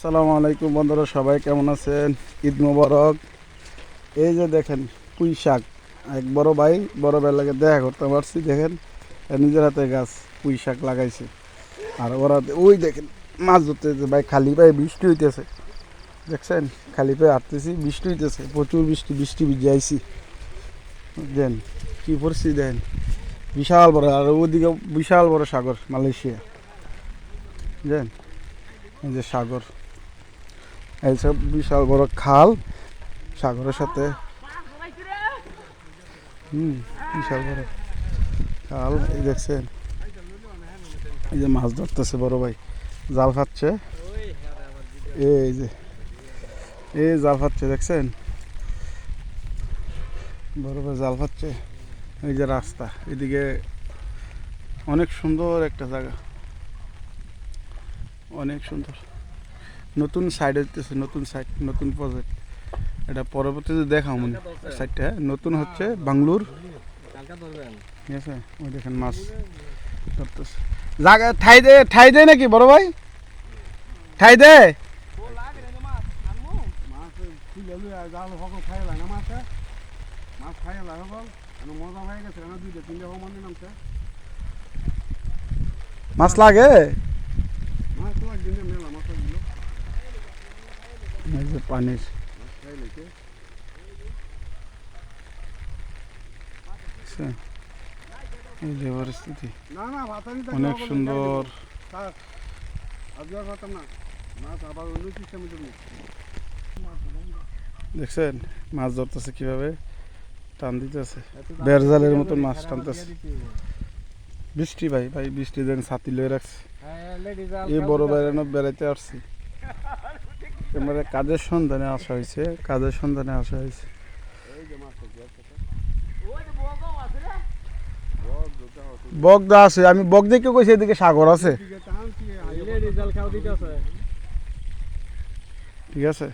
আসসালামু আলাইকুম বন্ধুরা, সবাই কেমন আছেন? ঈদ মোবারক। এই যে দেখেন পুঁই শাক, এক বড় ভাই লাগে দেখা করতে পারছি। দেখেন নিজের হাতে গাছ পুঁই শাক লাগাইছে, আর ওরা ওই দেখেন মাছ ধরতেছে। ভাই খালি পায়ে বৃষ্টি হইতেছে, দেখছেন? খালি পায়ে হাঁটতেছি, বৃষ্টি হইতেছে, প্রচুর বৃষ্টি ভিজে আইছি। দেন কী পরিস্থিতি দেখেন, বিশাল বড়, আর ওদিকে বিশাল বড় সাগর মালয়েশিয়া। দেন এই যে সাগর, এইসব বিশাল বড় খাল সাগরের সাথে। বিশাল বড় খাল, এই দেখছেন? এই যে মাছ ধরতেছে বড় ভাই, জাল ফাচ্ছে। এই যে এই জাল ফাচ্ছে, দেখছেন? বড় ভাই জাল ফাচ্ছে। এই যে রাস্তা, এদিকে অনেক সুন্দর একটা জায়গা, অনেক সুন্দর। নতুন সাইড হইতেছে, নতুন সাইড, নতুন প্রজেক্ট। এটা পরবর্তীতে দেখাও মনে সাইডটা নতুন হচ্ছে বাংলুর। ঠিক আছে, ওই দেখেন মাছ ধরতেছে। জায়গা ঠাই দেয় নাকি বড় ভাই? ঠাই দেয়? মাছ লাগে পানির। এই যে পরিস্থিতি অনেক সুন্দর। দেখছেন মাছ ধরতেছে কিভাবে, টান দিতেছে, বেড়জালের মতন মাছ টানতেছে। বৃষ্টি ভাই বৃষ্টি দেন, ছাতি লয়ে রাখছে। এই বড় বেড়ানো বেড়াইতে আসছি, এবারে কাজের সন্ধানে আসা হয়েছে, কাজের সন্ধানে আসা হয়েছে। বগদা আছে, আমি বগ দেখে কইছি এদিকে সাগর আছে। ঠিক আছে।